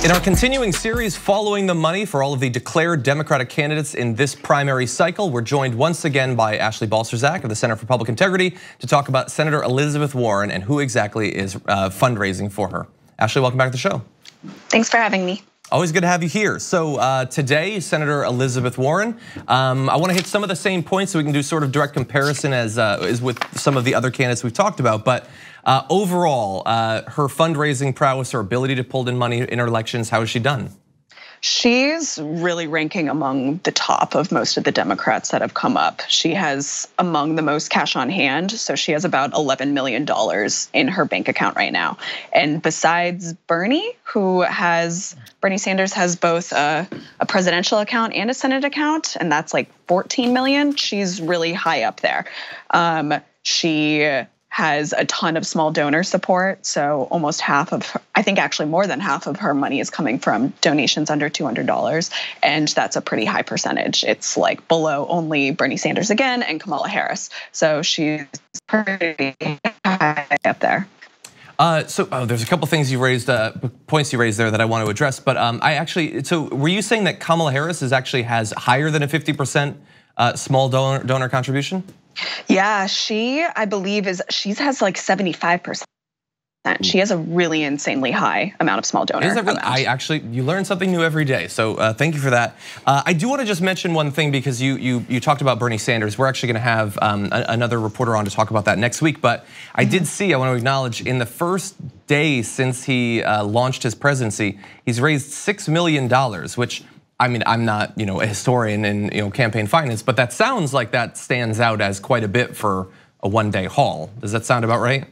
In our continuing series following the money for all of the declared Democratic candidates in this primary cycle, we're joined once again by Ashley Balcerzak of the Center for Public Integrity to talk about Senator Elizabeth Warren and who exactly is fundraising for her. Ashley, welcome back to the show. Thanks for having me. Always good to have you here. So today, Senator Elizabeth Warren, I want to hit some of the same points so we can do sort of direct comparison as is with some of the other candidates we've talked about. But overall, her fundraising prowess, her ability to pull in money in her elections, how has she done? She's really ranking among the top of most of the Democrats that have come up. She has among the most cash on hand. So she has about $11 million in her bank account right now. And besides Bernie Sanders has both a presidential account and a Senate account, and that's like 14 million. She's really high up there. She has a ton of small donor support. So almost half of her, I think actually more than half of her money is coming from donations under $200. And that's a pretty high percentage. It's like below only Bernie Sanders again and Kamala Harris. So she's pretty high up there. There's a couple things you raised, points you raised there that I want to address. But so were you saying that Kamala Harris has higher than a 50% small donor contribution? Yeah, I believe she has like 75%. She has a really insanely high amount of small donor amounts. You learn something new every day. So thank you for that. I do want to just mention one thing because you talked about Bernie Sanders. We're actually going to have another reporter on to talk about that next week. But I did see, I want to acknowledge, in the first day since he launched his presidency, he's raised $6 million, which, I mean, I'm not, a historian in campaign finance, but that sounds like that stands out as quite a bit for a one-day haul. Does that sound about right?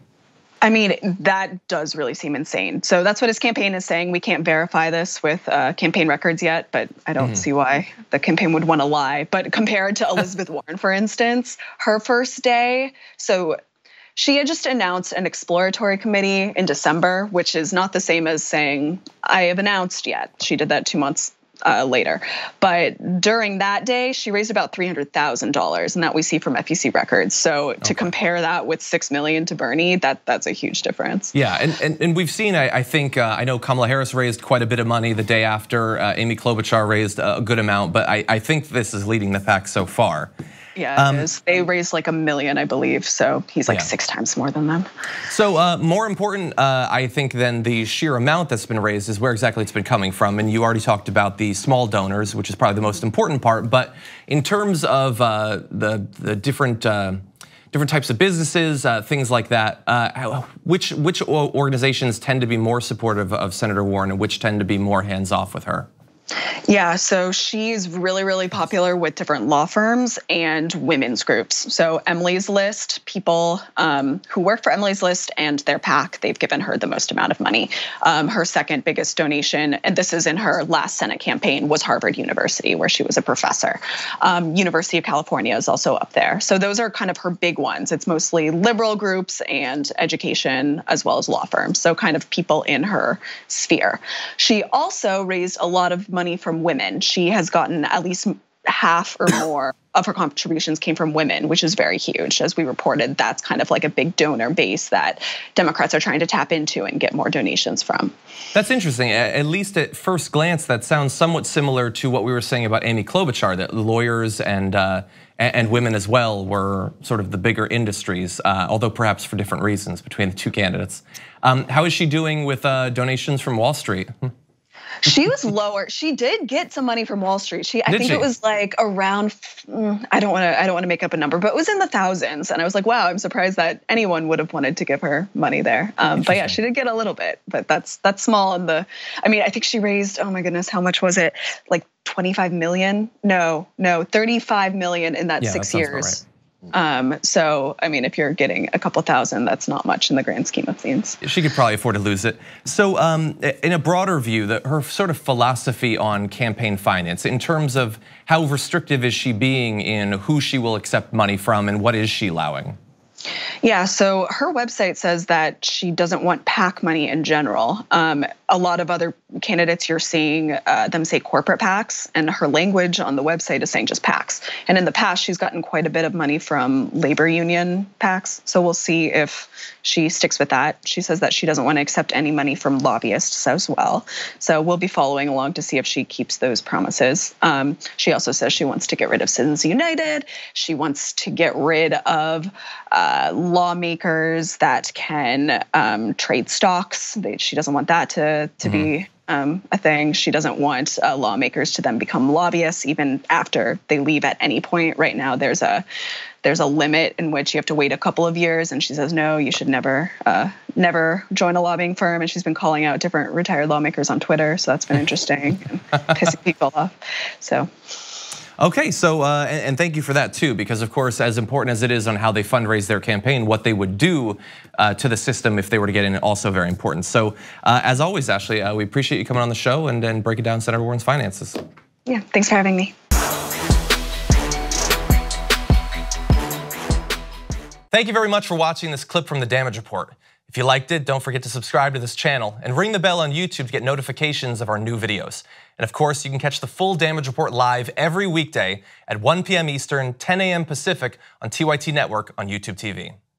I mean, that does really seem insane. So that's what his campaign is saying. We can't verify this with campaign records yet, but I don't see why the campaign would want to lie. But compared to Elizabeth Warren, for instance, her first day, so she had just announced an exploratory committee in December, which is not the same as saying, I have announced yet. She did that 2 months later. But during that day, she raised about $300,000, and that we see from FEC records. So to compare that with 6 million to Bernie, that's a huge difference. Yeah, and we've seen, I think, I know Kamala Harris raised quite a bit of money the day after. Amy Klobuchar raised a good amount, but I think this is leading the pack so far. Yeah, it is. They raised like $1 million, I believe. So he's like 6 times more than them. So more important, I think, than the sheer amount that's been raised is where exactly it's been coming from. And you already talked about the small donors, which is probably the most important part. But in terms of the different types of businesses, things like that, which organizations tend to be more supportive of Senator Warren and which tend to be more hands-off with her? Yeah, so she's really, really popular with different law firms and women's groups. So Emily's List, people who work for Emily's List and their PAC, they've given her the most amount of money. Her second biggest donation, and this is in her last Senate campaign, was Harvard University, where she was a professor. University of California is also up there. So those are kind of her big ones. It's mostly liberal groups and education, as well as law firms. So kind of people in her sphere. She also raised a lot of money from women. She has gotten at least half or more of her contributions came from women, which is very huge. As we reported, that's kind of like a big donor base that Democrats are trying to tap into and get more donations from. That's interesting. At least at first glance, that sounds somewhat similar to what we were saying about Amy Klobuchar, that lawyers and women as well were sort of the bigger industries, although perhaps for different reasons between the two candidates. How is she doing with donations from Wall Street? She was lower. She did get some money from Wall Street. I think it was like around, I don't want to make up a number, but it was in the thousands. And I was like, wow, I'm surprised that anyone would have wanted to give her money there. But yeah, she did get a little bit, but that's small. I mean, I think she raised, oh my goodness, how much was it? Like 25 million? No, 35 million in that 6 years. So, I mean, if you're getting a couple thousand, that's not much in the grand scheme of things. She could probably afford to lose it. So in a broader view, her sort of philosophy on campaign finance, in terms of how restrictive is she being in who she will accept money from and what is she allowing? Yeah, so her website says that she doesn't want PAC money in general. a lot of other candidates, you're seeing them say corporate PACs, and her language on the website is saying just PACs. And in the past, she's gotten quite a bit of money from labor union PACs. So we'll see if she sticks with that. She says that she doesn't want to accept any money from lobbyists as well. So we'll be following along to see if she keeps those promises. She also says she wants to get rid of Citizens United. She wants to get rid of lawmakers that can trade stocks. She doesn't want that to be a thing. She doesn't want lawmakers to then become lobbyists even after they leave at any point. Right now, there's a limit in which you have to wait a couple of years, and she says no, you should never join a lobbying firm. And she's been calling out different retired lawmakers on Twitter, so that's been interesting and pissing people off. So. Okay, so and thank you for that too, because of course, as important as it is on how they fundraise their campaign, what they would do to the system if they were to get in, also very important. So as always, Ashley, we appreciate you coming on the show and breaking down Senator Warren's finances. Yeah, thanks for having me. Thank you very much for watching this clip from the Damage Report. If you liked it, don't forget to subscribe to this channel and ring the bell on YouTube to get notifications of our new videos. And of course, you can catch the full Damage Report live every weekday at 1 p.m. Eastern, 10 a.m. Pacific on TYT Network on YouTube TV.